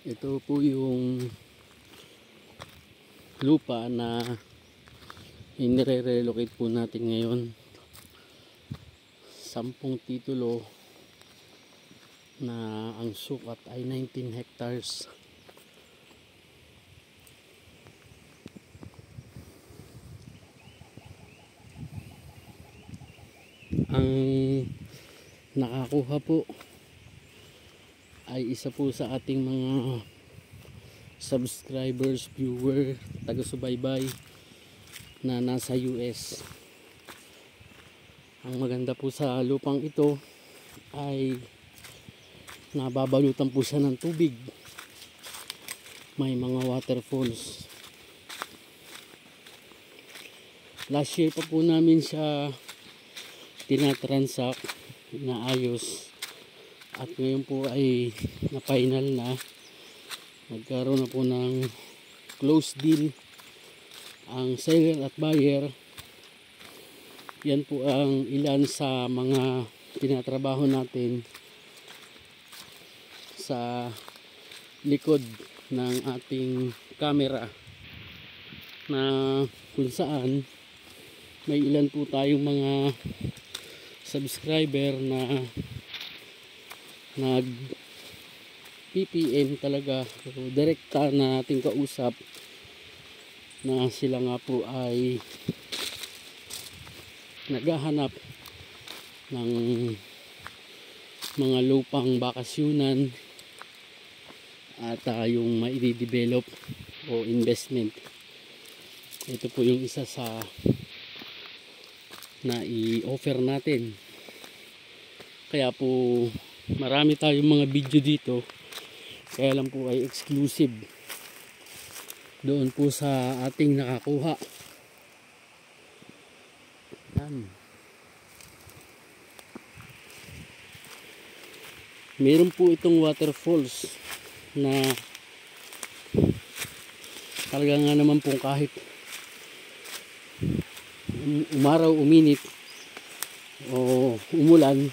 Ito po yung lupa na inire-relocate po natin ngayon. 10 titulo na ang sukat ay 19 hectares. Ang nakakuha po ay isa po sa ating mga subscribers, viewer, taga-subaybay na nasa US. Ang maganda po sa lupang ito ay nababalutan po siya ng tubig. May mga waterfalls. Last year pa po namin siya tinatransact, inaayos, at ngayon po ay na final na. Nagkaroon na po ng close deal ang seller at buyer. Yan po ang ilan sa mga tinatrabaho natin sa likod ng ating camera, na kung saan may ilan po tayong mga subscriber na nag PPM talaga, so, direkta na ating kausap na sila nga po ay naghahanap ng mga lupang bakasyunan at yung mai-develop o investment. Ito po yung isa sa na i-offer natin. Kaya po marami tayong mga video dito, kaya lang po ay exclusive doon po sa ating nakakuha. Yan. Meron po itong waterfalls na talaga nga naman po kahit umaraw, uminit o umulan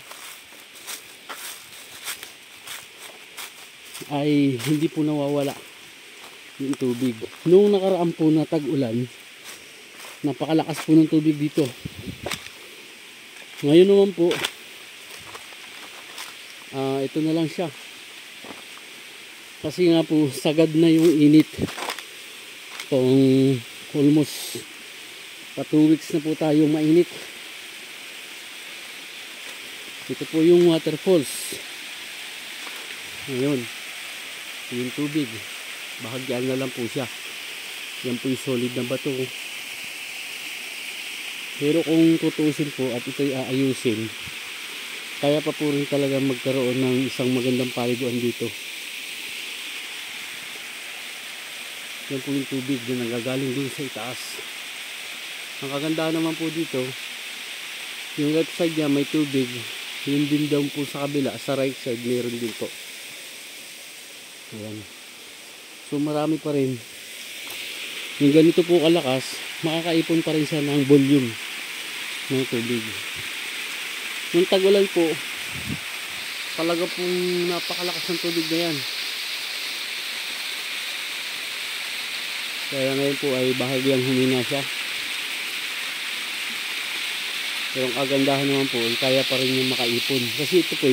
ay hindi po nawawala yung tubig. Noong nakaraan po na tag-ulan, napakalakas po ng tubig dito. Ngayon naman po ito na lang siya, kasi nga po sagad na yung init. Itong almost pa 2 weeks na po tayong mainit. Ito po yung waterfalls. Ngayon yung tubig, bahagyaan na lang po siya. Yan po yung solid na bato. Pero kung tutusin po at ito'y aayusin, kaya pa po rin talaga magkaroon ng isang magandang paliguan dito. Yan po yung tubig na nagagaling dun sa itaas. Ang kagandahan naman po dito, yung left side niya may tubig, yun din daw po sa kabila, sa right side meron din po. Ayan. So marami pa rin. Yung ganito po kalakas, makakaipon pa rin siya ng volume ng tubig. Yung tag-ulan po, talaga pong napakalakas ng tubig na yan. Kaya ngayon po ay bahagyang humina siya. Pero ang kagandahan naman po, kaya pa rin yung makaipon. Kasi ito po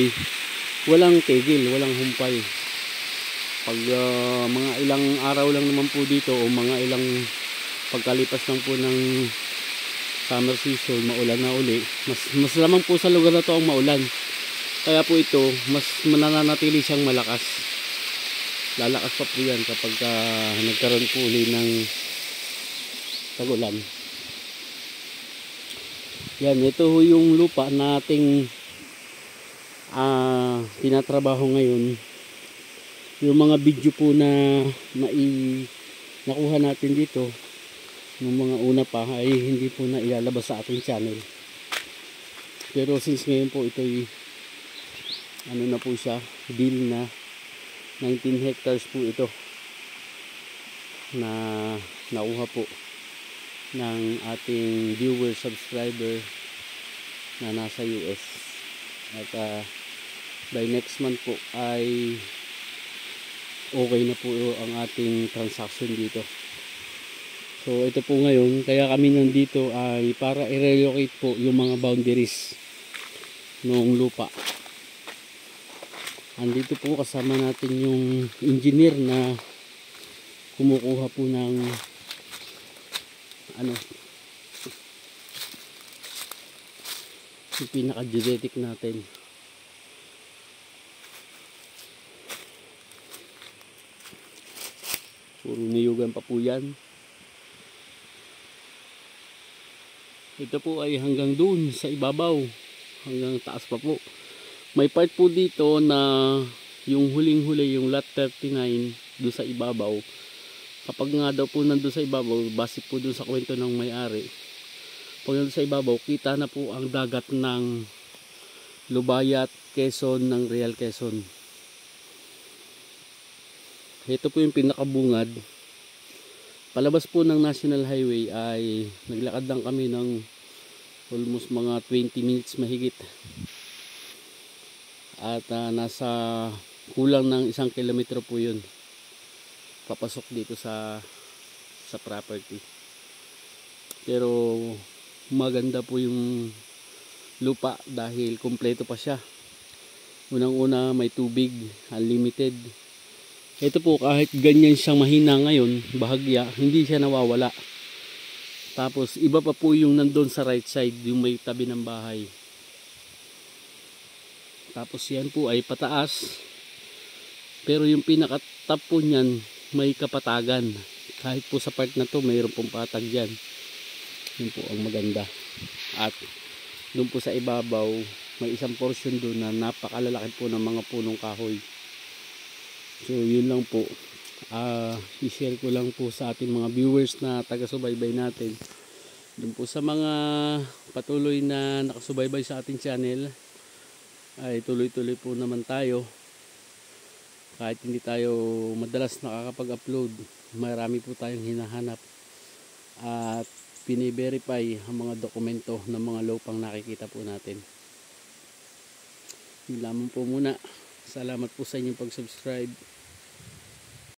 walang tigil, walang humpay. Pag mga ilang araw lang naman po dito, o mga ilang pagkalipas lang po ng summer season, maulan na uli. Mas lamang po sa lugar na to ang maulan. Kaya po ito, mas mananatili siyang malakas. Lalakas pa po yan kapag nagkaroon po uli ng tag-ulan. Yan, ito yung lupa na ating tinatrabaho ngayon. Yung mga video po na nakuha natin dito, yung mga una pa ay hindi po na ilalabas sa ating channel. Pero since ngayon po ito'y ano na po siya, deal na 19 hectares po ito na nakuha po ng ating viewer, subscriber na nasa US. At by next month po ay okay na po ang ating transaction dito. So ito po ngayon, kaya kami nandito ay para i-relocate po yung mga boundaries ng lupa. Andito po kasama natin yung engineer na kumukuha po ng yung pinaka-genetic natin. Puro niyugan pa po yan. Ito po ay hanggang dun sa ibabaw, hanggang taas pa po. May part po dito na yung huling-huli, yung lot 39 doon sa ibabaw. Kapag nga daw po nandun sa ibabaw, base po doon sa kwento ng may-ari, pag nandun sa ibabaw, kita na po ang dagat ng Lubayat, Quezon, ng Real Quezon. Ito po yung pinakabungad. Palabas po ng National Highway ay naglakad lang kami ng almost mga 20 minutes mahigit. At nasa kulang ng 1 kilometro po yun papasok dito sa property. Pero maganda po yung lupa dahil kumpleto pa siya. Unang-una may tubig, unlimited. Ito po kahit ganyan siyang mahina ngayon, bahagya, hindi siya nawawala. Tapos iba pa po yung nandun sa right side, yung may tabi ng bahay. Tapos yan po ay pataas. Pero yung pinaka-top po niyan may kapatagan. Kahit po sa part na to mayroon pong patag dyan. Yun po ang maganda. At doon po sa ibabaw may isang portion doon na napakalalaki po ng mga punong kahoy. So yun lang po, i-share ko lang po sa ating mga viewers na taga-subaybay natin. Doon po sa mga patuloy na nakasubaybay sa ating channel, ay tuloy-tuloy po naman tayo. Kahit hindi tayo madalas nakakapag-upload, marami po tayong hinahanap at pini-verify ang mga dokumento ng mga lupang nakikita po natin. Yun lamang po muna. Salamat po sa inyong pag-subscribe.